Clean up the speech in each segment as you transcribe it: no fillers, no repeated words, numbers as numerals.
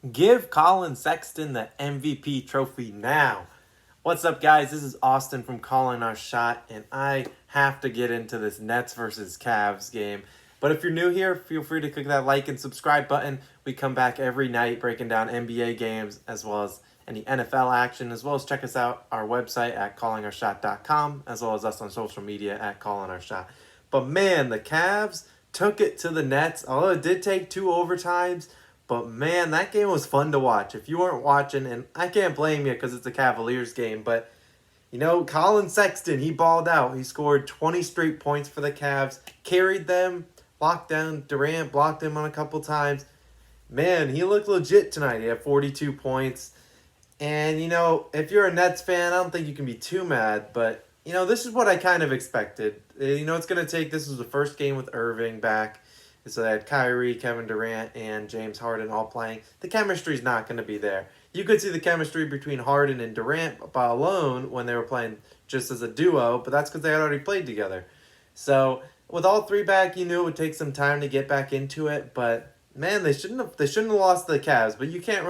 Give Collin Sexton the MVP trophy now. What's up, guys? This is Austin from Calling Our Shot, and I have to get into this Nets versus Cavs game. But if you're new here, feel free to click that like and subscribe button. We come back every night breaking down NBA games as well as any NFL action, as well as check us out our website at callingourshot.com, as well as us on social media at Calling Our Shot. But man, the Cavs took it to the Nets, although it did take two overtimes. But man, that game was fun to watch. If you weren't watching, and I can't blame you because it's a Cavaliers game, but Collin Sexton, he balled out. He scored 20 straight points for the Cavs, carried them, locked down Durant, blocked him on a couple times. Man, he looked legit tonight. He had 42 points. And, if you're a Nets fan, I don't think you can be too mad, but, this is what I kind of expected. It's going to take, this was the first game with Irving back. So they had Kyrie, Kevin Durant, and James Harden all playing. The chemistry's not going to be there. You could see the chemistry between Harden and Durant alone when they were playing just as a duo, but that's because they had already played together. So with all three back, you knew it would take some time to get back into it. But man, they shouldn't have lost to the Cavs. But you can't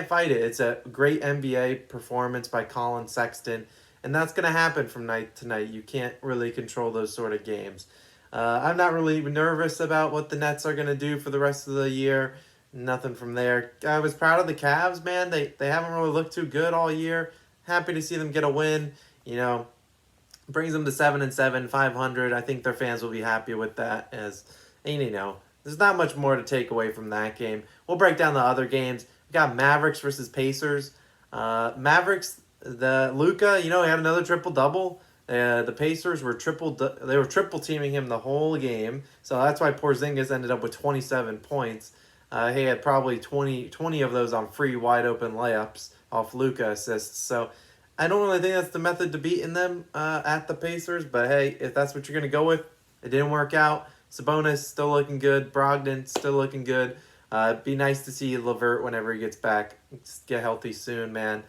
fight it. It's a great NBA performance by Collin Sexton, and that's going to happen from night to night. You can't really control those sort of games. I'm not really nervous about what the Nets are going to do for the rest of the year. Nothing from there. I was proud of the Cavs, man. They haven't really looked too good all year. Happy to see them get a win. Brings them to 7-7, 500. I think their fans will be happy with that. There's not much more to take away from that game. We'll break down the other games. We got Mavericks versus Pacers. Mavericks, the Luka, he had another triple double. The Pacers were triple teaming him the whole game, so that's why Porzingis ended up with 27 points. He had probably 20 of those on free wide open layups off Luka assists. So I don't really think that's the method to beating them at the Pacers. But hey, if that's what you're gonna go with, it didn't work out. Sabonis still looking good. Brogdon still looking good. It'd be nice to see LeVert whenever he gets back. Just get healthy soon, man.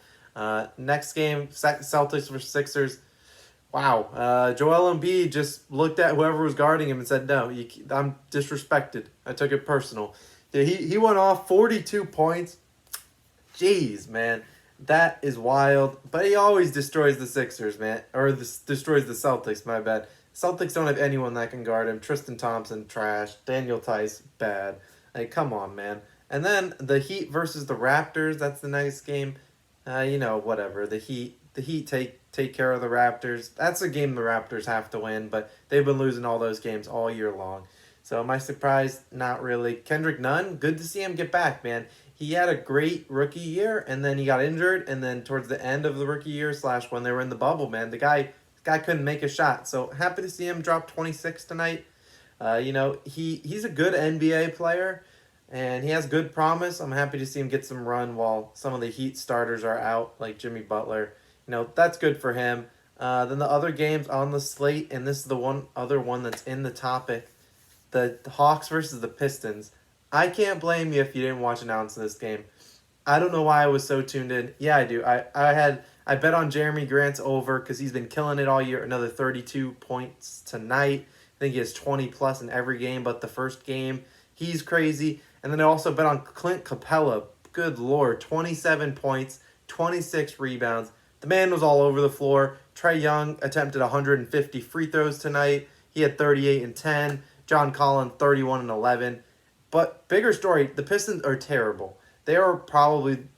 Next game, Celtics versus Sixers. Wow, Joel Embiid just looked at whoever was guarding him and said, no, I'm disrespected. I took it personal. He went off 42 points. Jeez, man. That is wild. But he always destroys the Sixers, man. Or destroys the Celtics, my bad. Celtics don't have anyone that can guard him. Tristan Thompson, trash. Daniel Tice, bad. Come on, man. And then the Heat versus the Raptors. That's the next game. Whatever. The Heat take care of the Raptors. That's a game the Raptors have to win, but they've been losing all those games all year long. So am I surprised? Not really. Kendrick Nunn, good to see him get back, man. He had a great rookie year, and then he got injured, and then towards the end of the rookie year / when they were in the bubble, man, the guy couldn't make a shot. So happy to see him drop 26 tonight. He's a good NBA player, and he has good promise. I'm happy to see him get some run while some of the Heat starters are out, like Jimmy Butler. That's good for him. Then the other games on the slate, and this is the other one that's in the topic, the Hawks versus the Pistons. I can't blame you if you didn't watch an ounce of this game. I don't know why I was so tuned in. Yeah, I do. I bet on Jeremy Grant's over because he's been killing it all year. Another 32 points tonight. I think he has 20 plus in every game but the first game. He's crazy. And then I also bet on Clint Capella. Good Lord, 27 points, 26 rebounds. The man was all over the floor. Trae Young attempted 150 free throws tonight. He had 38 and 10. John Collins, 31 and 11. But bigger story, the Pistons are terrible. They are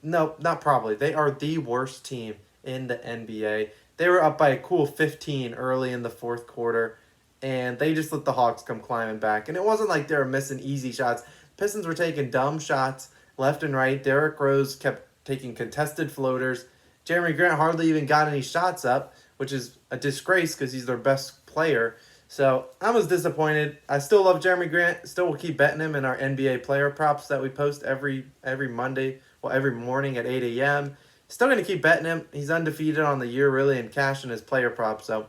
not probably. They are the worst team in the NBA. They were up by a cool 15 early in the fourth quarter, and they just let the Hawks come climbing back. And it wasn't like they were missing easy shots. Pistons were taking dumb shots left and right. Derrick Rose kept taking contested floaters. Jeremy Grant hardly even got any shots up, which is a disgrace because he's their best player. So I was disappointed. I still love Jeremy Grant. Still will keep betting him in our NBA player props that we post every Monday, every morning at 8 a.m. Still going to keep betting him. He's undefeated on the year, really, and cashing his player props, so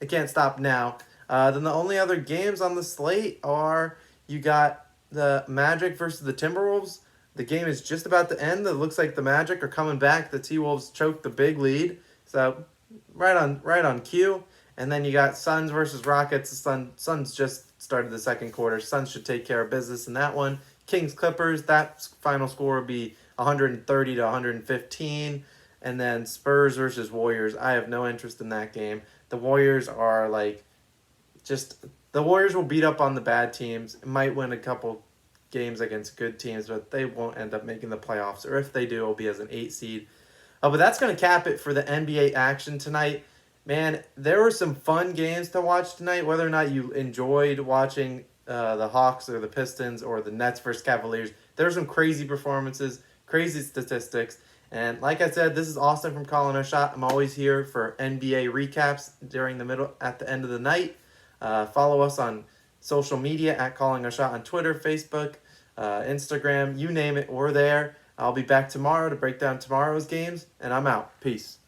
I can't stop now. Then the only other games on the slate are you got the Magic versus the Timberwolves. The game is just about to end. It looks like the Magic are coming back. The T-Wolves choked the big lead. So right on cue. And then you got Suns versus Rockets. The Suns just started the second quarter. Suns should take care of business in that one. Kings Clippers, that final score would be 130 to 115. And then Spurs versus Warriors, I have no interest in that game. The Warriors are like the Warriors will beat up on the bad teams. Might win a couple games against good teams, but they won't end up making the playoffs. Or if they do, it'll be as an 8 seed. But that's going to cap it for the NBA action tonight. Man, there were some fun games to watch tonight. Whether or not you enjoyed watching the Hawks or the Pistons or the Nets versus Cavaliers, there were some crazy performances, crazy statistics. And like I said, this is Austin from Calling Our Shot. I'm always here for NBA recaps at the end of the night. Follow us on social media at Calling Our Shot on Twitter, Facebook, Instagram, you name it, we're there. I'll be back tomorrow to break down tomorrow's games, and I'm out. Peace.